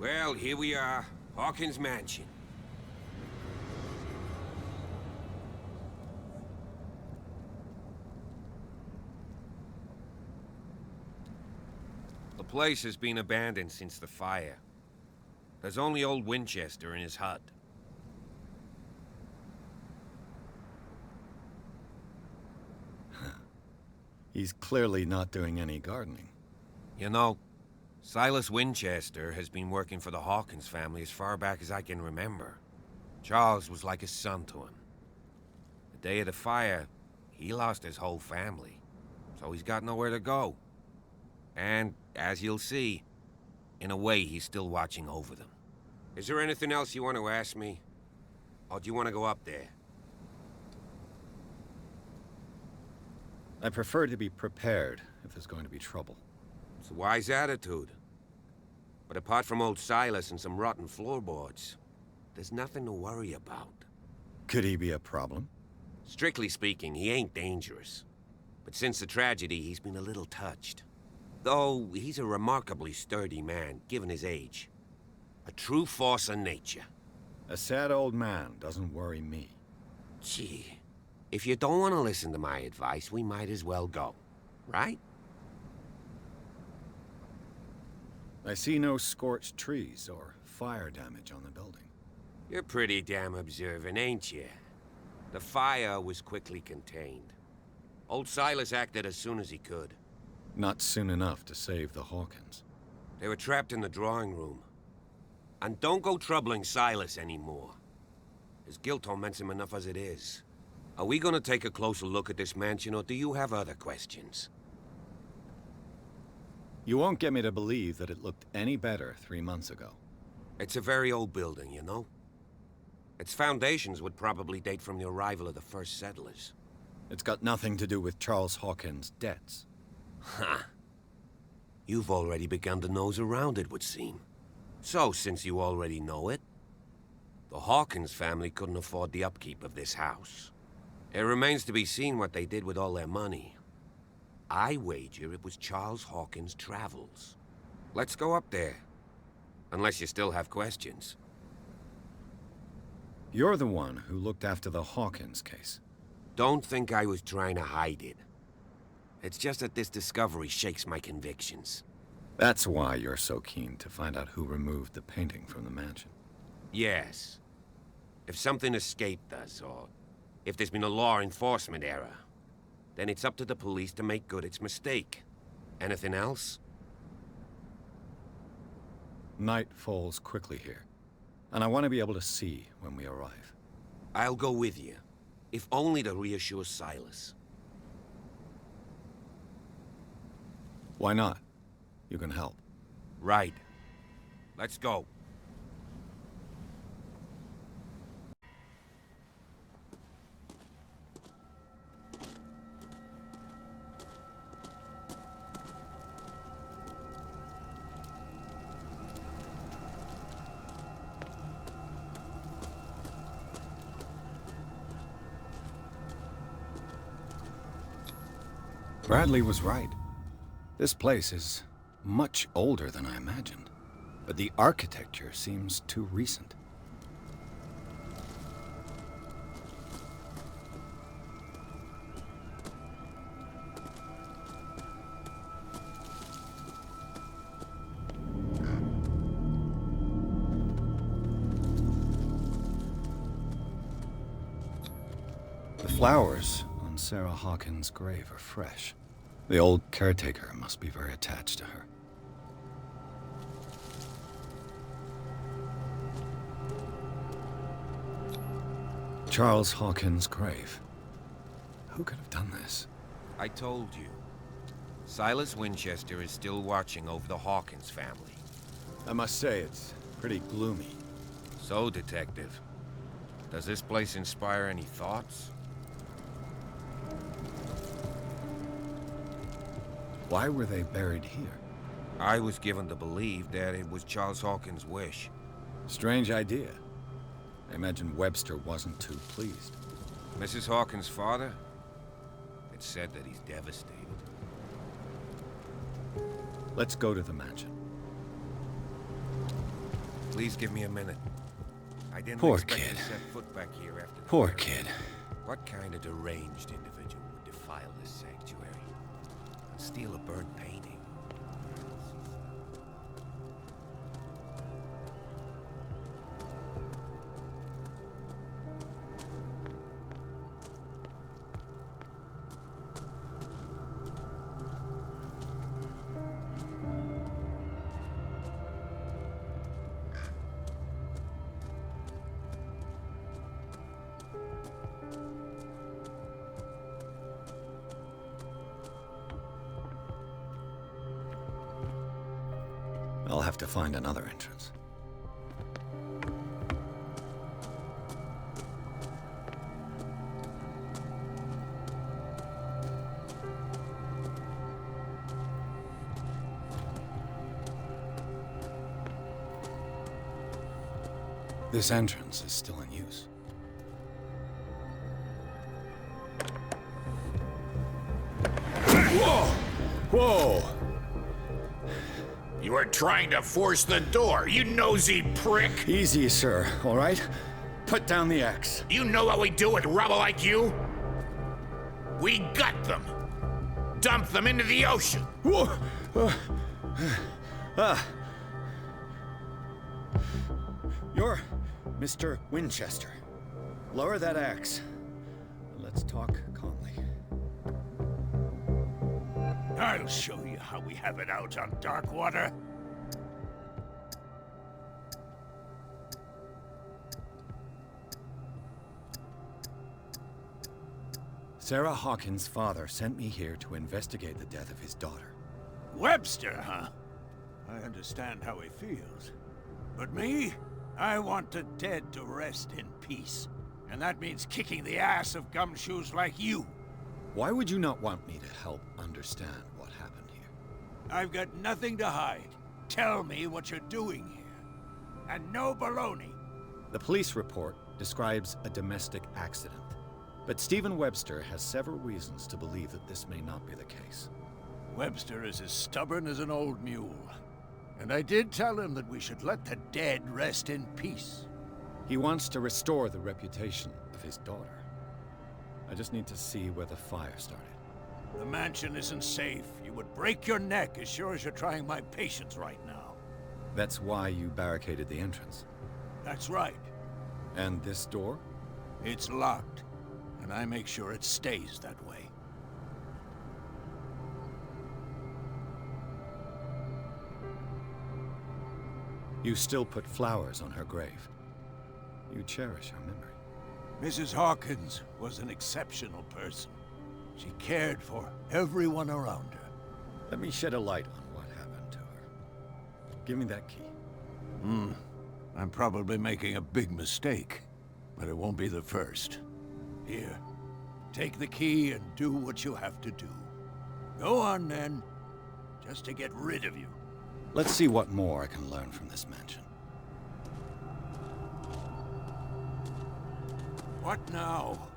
Well, here we are. Hawkins Mansion. The place has been abandoned since the fire. There's only old Winchester in his hut. He's clearly not doing any gardening. You know, Silas Winchester has been working for the Hawkins family as far back as I can remember. Charles was like a son to him. The day of the fire, he lost his whole family, so he's got nowhere to go. And, as you'll see, in a way he's still watching over them. Is there anything else you want to ask me? Or do you want to go up there? I prefer to be prepared if there's going to be trouble. It's a wise attitude. But apart from old Silas and some rotten floorboards, there's nothing to worry about. Could he be a problem? Strictly speaking, he ain't dangerous. But since the tragedy, he's been a little touched. Though he's a remarkably sturdy man, given his age. A true force of nature. A sad old man doesn't worry me. Gee, if you don't want to listen to my advice, we might as well go. Right? I see no scorched trees or fire damage on the building. You're pretty damn observant, ain't you? The fire was quickly contained. Old Silas acted as soon as he could. Not soon enough to save the Hawkins. They were trapped in the drawing room. And don't go troubling Silas anymore. His guilt torments him enough as it is. Are we gonna take a closer look at this mansion, or do you have other questions? You won't get me to believe that it looked any better 3 months ago. It's a very old building, you know? Its foundations would probably date from the arrival of the first settlers. It's got nothing to do with Charles Hawkins' debts. Ha! You've already begun to nose around it, would seem. So, since you already know it, the Hawkins family couldn't afford the upkeep of this house. It remains to be seen what they did with all their money. I wager it was Charles Hawkins' travels. Let's go up there. Unless you still have questions. You're the one who looked after the Hawkins case. Don't think I was trying to hide it. It's just that this discovery shakes my convictions. That's why you're so keen to find out who removed the painting from the mansion. Yes. If something escaped us, or if there's been a law enforcement error, then it's up to the police to make good its mistake. Anything else? Night falls quickly here, and I want to be able to see when we arrive. I'll go with you, if only to reassure Silas. Why not? You can help. Right. Let's go. Bradley was right. This place is much older than I imagined, but the architecture seems too recent. The flowers on Sarah Hawkins' grave are fresh. The old caretaker must be very attached to her. Charles Hawkins' grave. Who could have done this? I told you. Silas Winchester is still watching over the Hawkins family. I must say, it's pretty gloomy. So, Detective, does this place inspire any thoughts? Why were they buried here? I was given to believe that it was Charles Hawkins' wish. Strange idea. I imagine Webster wasn't too pleased. Mrs. Hawkins' father? It's said that he's devastated. Let's go to the mansion. Please give me a minute. I didn't Poor expect kid. to set foot back here after the Poor fire. kid. What kind of deranged individual would defile this sanctuary and steal a burnt painting? I'll have to find another entrance. This entrance is still in use. Whoa! Whoa! You are trying to force the door, you nosy prick! Easy, sir, all right? Put down the axe. You know what we do with rubble like you? We gut them! Dump them into the ocean! Whoa! You're Mr. Winchester. Lower that axe. Let's talk calmly. I'll show you how we have it out on Darkwater. Sarah Hawkins' father sent me here to investigate the death of his daughter. Webster, huh? I understand how he feels. But me? I want the dead to rest in peace. And that means kicking the ass of gumshoes like you. Why would you not want me to help understand what happened here? I've got nothing to hide. Tell me what you're doing here. And no baloney. The police report describes a domestic accident. But Stephen Webster has several reasons to believe that this may not be the case. Webster is as stubborn as an old mule. And I did tell him that we should let the dead rest in peace. He wants to restore the reputation of his daughter. I just need to see where the fire started. The mansion isn't safe. You would break your neck as sure as you're trying my patience right now. That's why you barricaded the entrance. That's right. And this door? It's locked, and I make sure it stays that way. You still put flowers on her grave. You cherish her memory. Mrs. Hawkins was an exceptional person. She cared for everyone around her. Let me shed a light on what happened to her. Give me that key. I'm probably making a big mistake, but it won't be the first. Here, take the key and do what you have to do. Go on then, just to get rid of you. Let's see what more I can learn from this mansion. What now?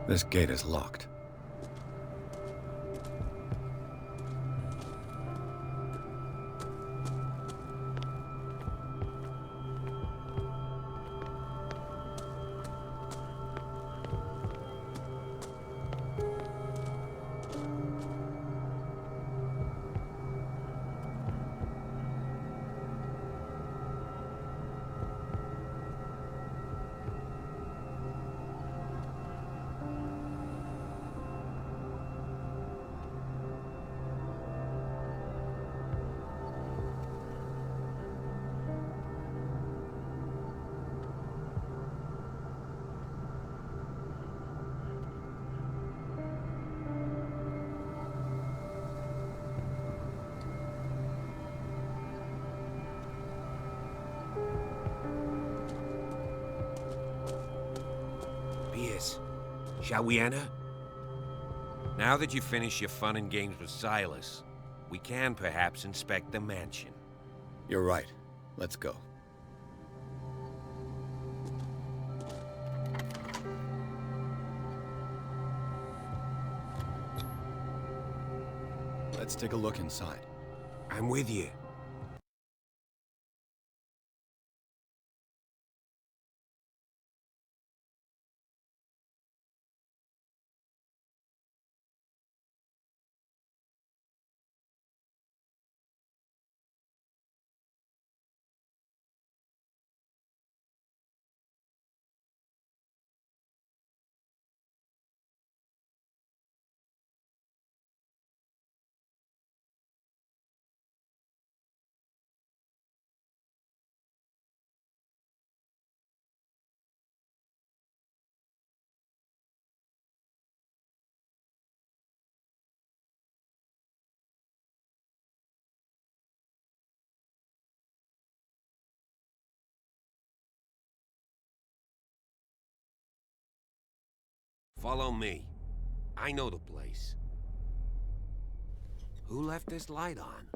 This gate is locked. Pierce, shall we enter? Now that you've finished your fun and games with Silas, we can perhaps inspect the mansion. You're right. Let's go. Let's take a look inside. I'm with you. Follow me. I know the place. Who left this light on?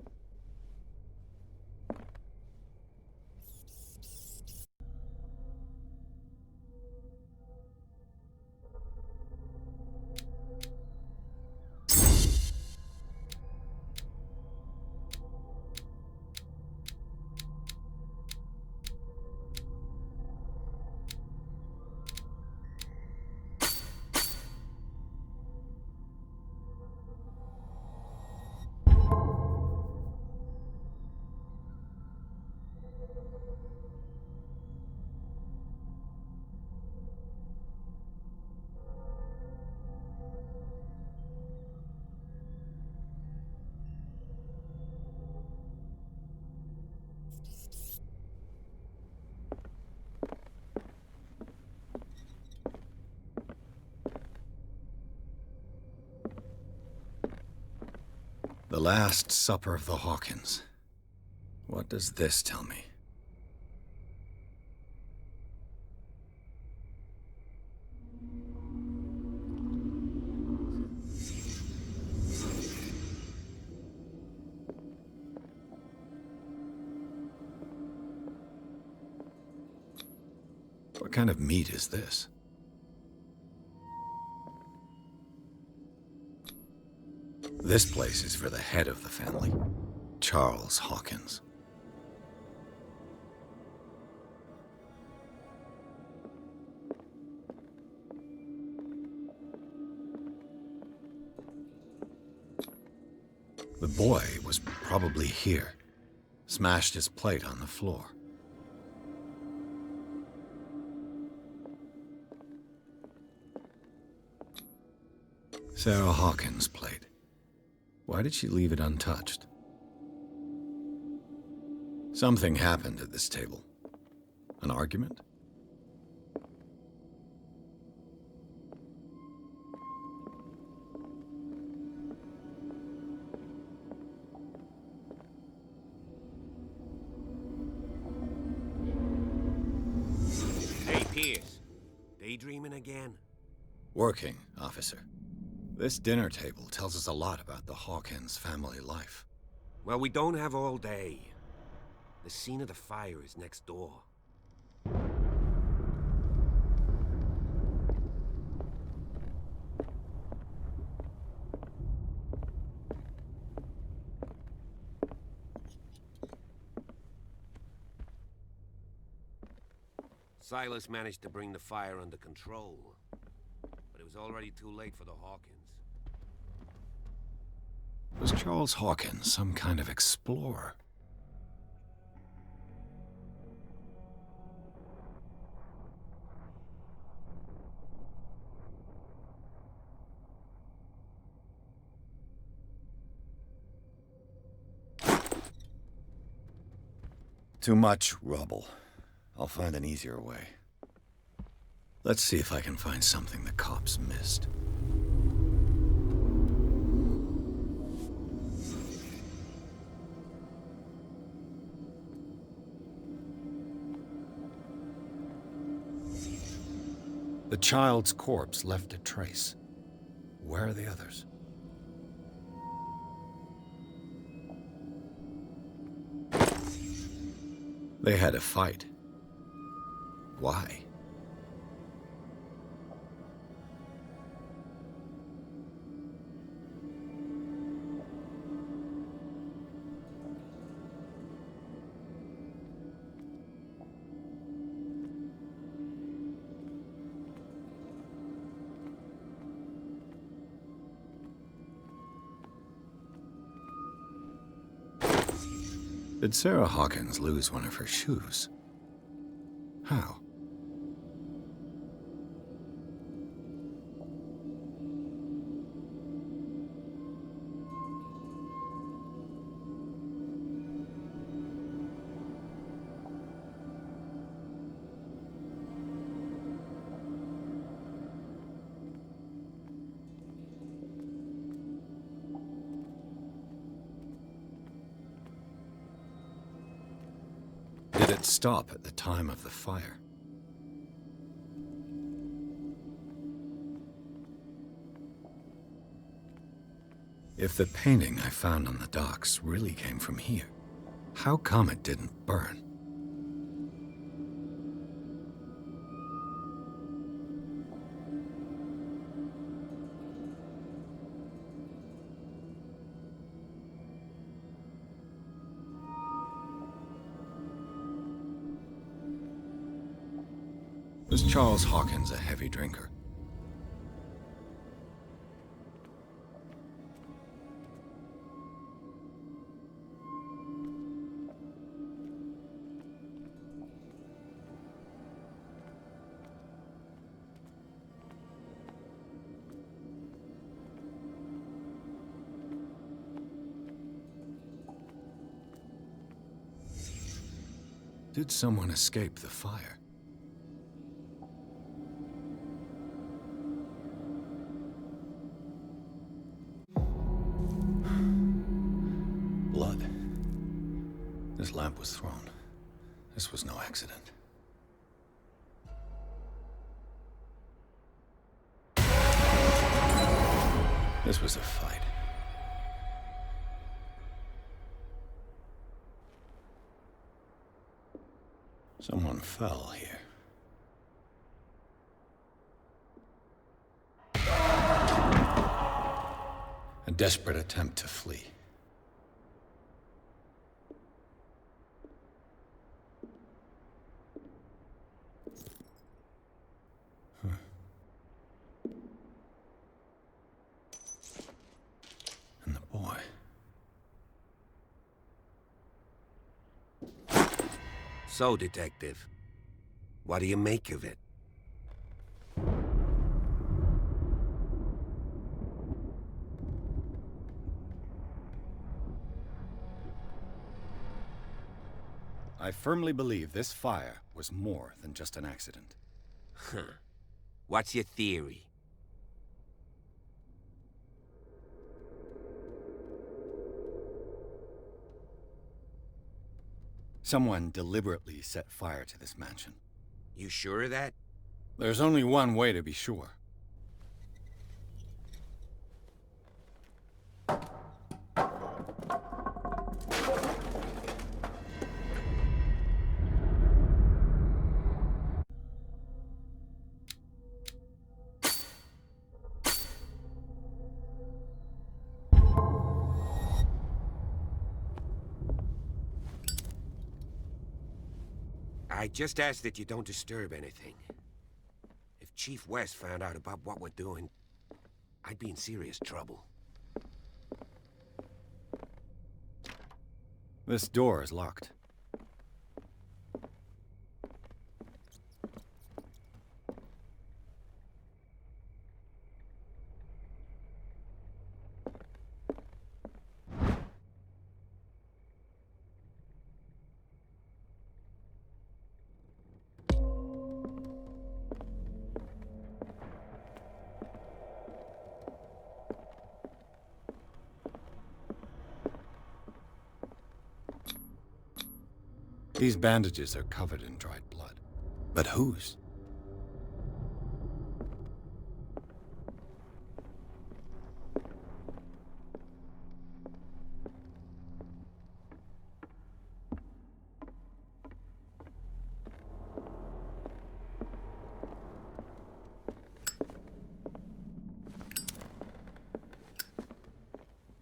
The Last Supper of the Hawkins. What does this tell me? What kind of meat is this? This place is for the head of the family, Charles Hawkins. The boy was probably here, smashed his plate on the floor. Sarah Hawkins' plate. Why did she leave it untouched? Something happened at this table. An argument? Hey, Pierce. Daydreaming again? Working, officer. This dinner table tells us a lot about the Hawkins family life. Well, we don't have all day. The scene of the fire is next door. Silas managed to bring the fire under control, but it was already too late for the Hawkins. Was Charles Hawkins some kind of explorer? Too much rubble. I'll find an easier way. Let's see if I can find something the cops missed. The child's corpse left a trace. Where are the others? They had a fight. Why? Did Sarah Hawkins lose one of her shoes? How? Did it stop at the time of the fire? If the painting I found on the docks really came from here, how come it didn't burn? Was Charles Hawkins a heavy drinker? Did someone escape the fire? Blood. This lamp was thrown. This was no accident. This was a fight. Someone fell here. A desperate attempt to flee. And the boy. So, Detective, what do you make of it? I firmly believe this fire was more than just an accident. Huh. What's your theory? Someone deliberately set fire to this mansion. You sure of that? There's only one way to be sure. I just ask that you don't disturb anything. If Chief West found out about what we're doing, I'd be in serious trouble. This door is locked. These bandages are covered in dried blood. But whose?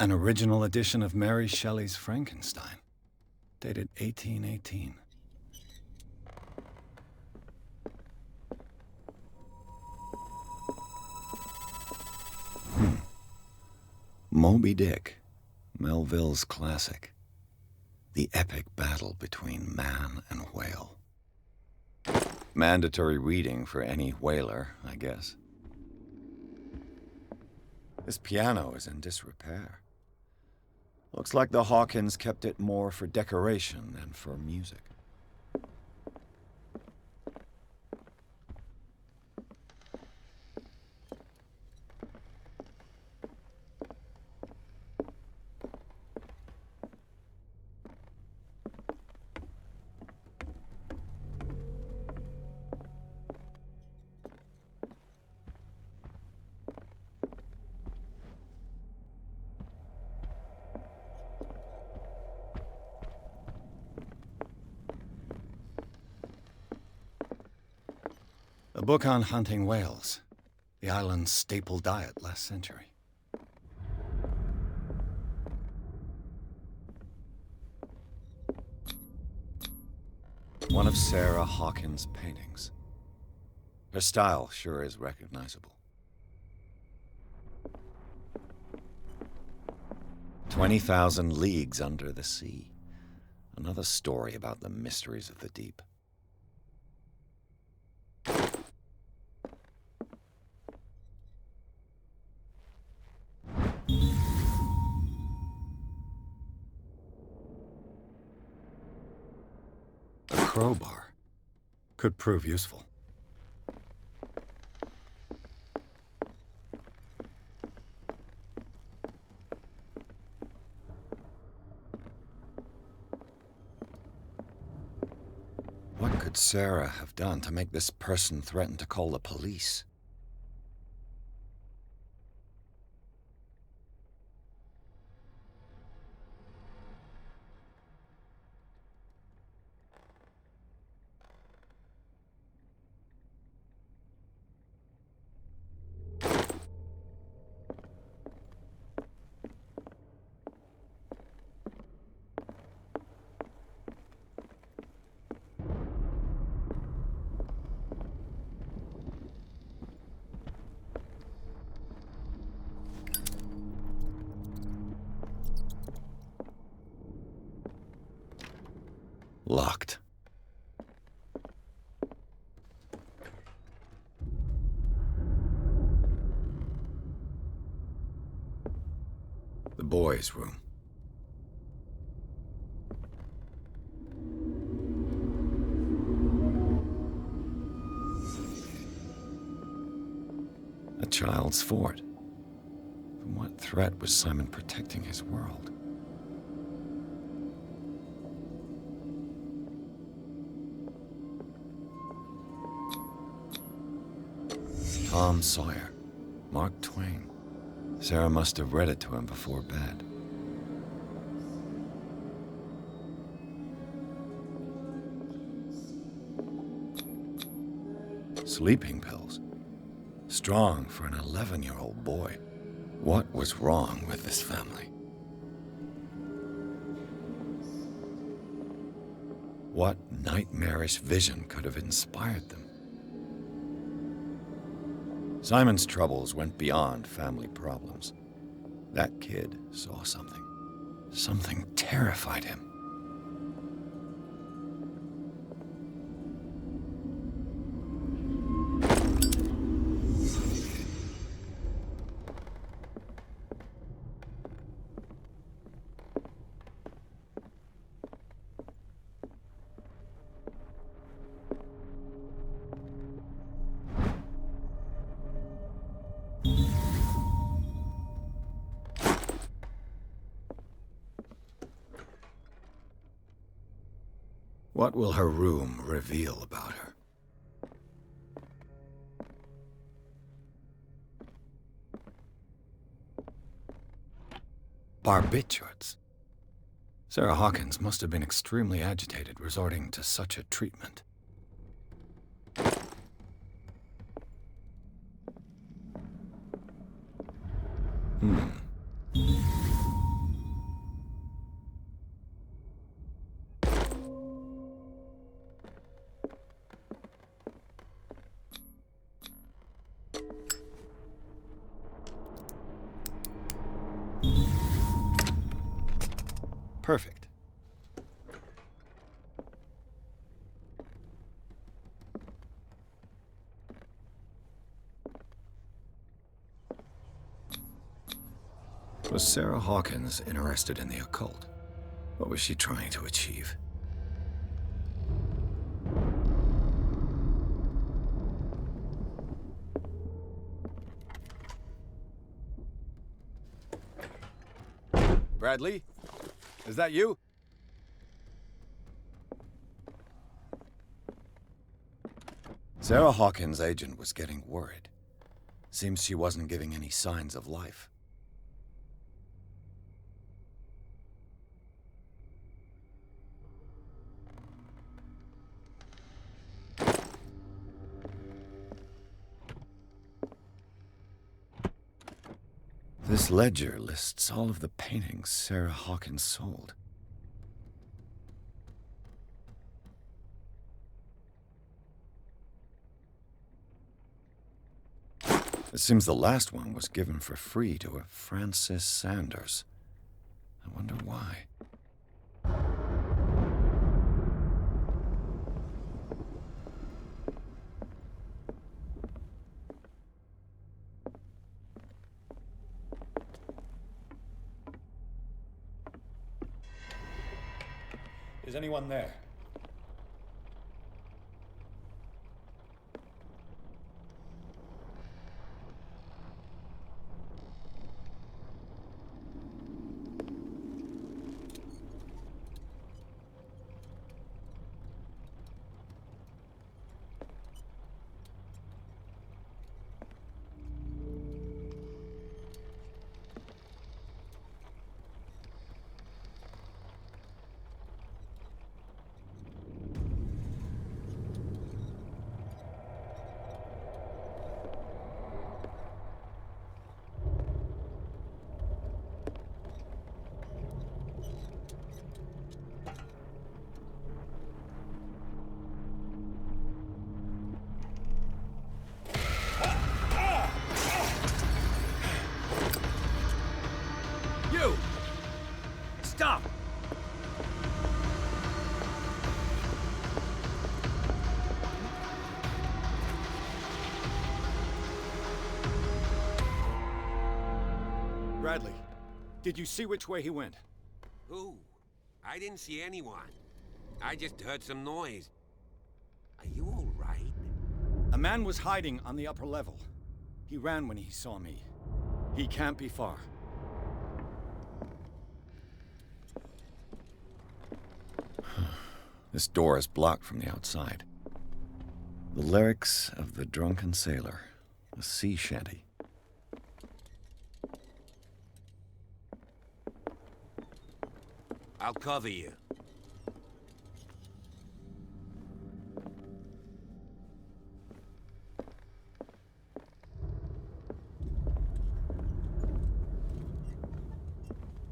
An original edition of Mary Shelley's Frankenstein, dated 1818. Moby Dick, Melville's classic. The epic battle between man and whale. Mandatory reading for any whaler, I guess. This piano is in disrepair. Looks like the Hawkins kept it more for decoration than for music. A book on hunting whales, the island's staple diet last century. One of Sarah Hawkins' paintings. Her style sure is recognizable. 20,000 Leagues Under the Sea. Another story about the mysteries of the deep. A crowbar could prove useful. What could Sarah have done to make this person threaten to call the police? Locked. The boys' room. A child's fort. From what threat was Simon protecting his world? Tom Sawyer, Mark Twain. Sarah must have read it to him before bed. Sleeping pills. Strong for an 11-year-old boy. What was wrong with this family? What nightmarish vision could have inspired them? Simon's troubles went beyond family problems. That kid saw something. Something terrified him. What will her room reveal about her? Barbiturates. Sarah Hawkins must have been extremely agitated resorting to such a treatment. Perfect. Was Sarah Hawkins interested in the occult? What was she trying to achieve? Bradley? Is that you? Sarah Hawkins' agent was getting worried. Seems she wasn't giving any signs of life. This ledger lists all of the paintings Sarah Hawkins sold. It seems the last one was given for free to a Francis Sanders. I wonder why. Is anyone there? Stop! Bradley, did you see which way he went? Who? I didn't see anyone. I just heard some noise. Are you all right? A man was hiding on the upper level. He ran when he saw me. He can't be far. This door is blocked from the outside. The lyrics of the drunken sailor, a sea shanty. I'll cover you.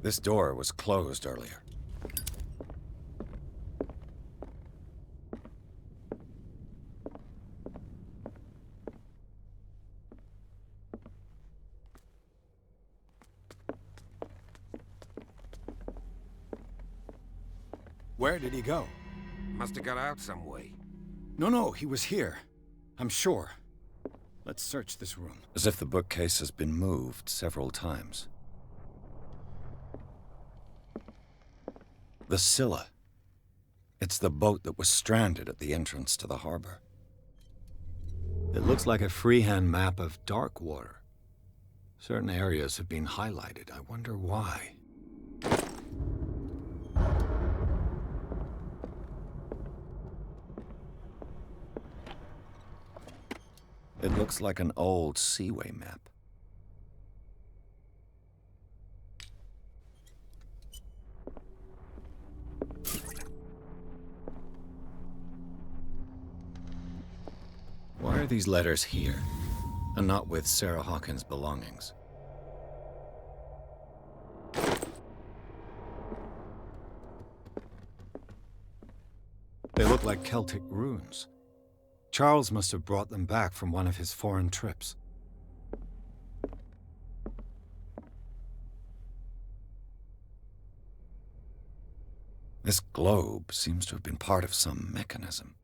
This door was closed earlier. Where did he go? Must have got out some way. No, he was here. I'm sure. Let's search this room. As if the bookcase has been moved several times. The Scylla. It's the boat that was stranded at the entrance to the harbor. It looks like a freehand map of dark water. Certain areas have been highlighted. I wonder why. It looks like an old seaway map. Why are these letters here, and not with Sarah Hawkins' belongings? They look like Celtic runes. Charles must have brought them back from one of his foreign trips. This globe seems to have been part of some mechanism.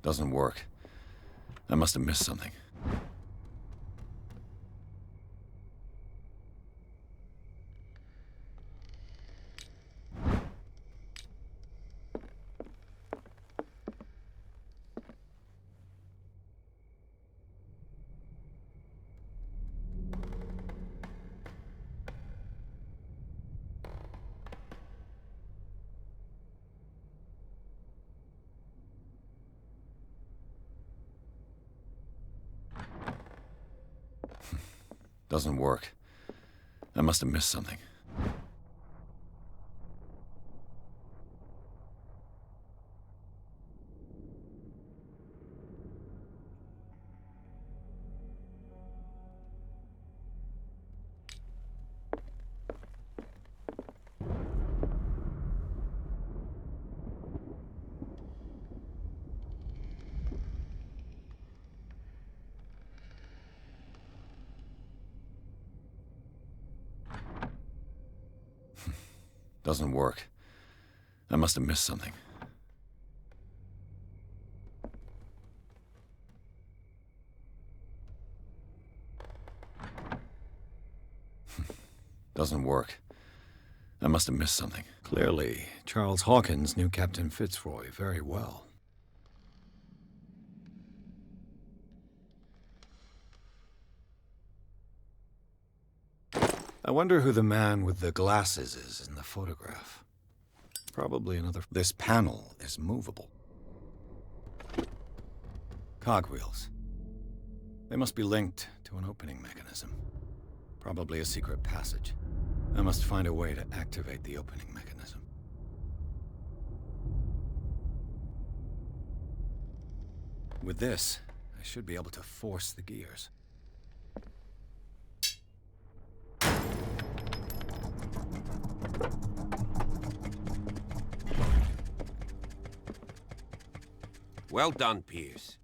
Doesn't work. I must have missed something. Doesn't work. I must have missed something. Doesn't work. I must have missed something. Doesn't work. I must have missed something. Clearly, Charles Hawkins knew Captain Fitzroy very well. I wonder who the man with the glasses is in the photograph. Probably another... This panel is movable. Cogwheels. They must be linked to an opening mechanism. Probably a secret passage. I must find a way to activate the opening mechanism. With this, I should be able to force the gears. Well done, Pierce.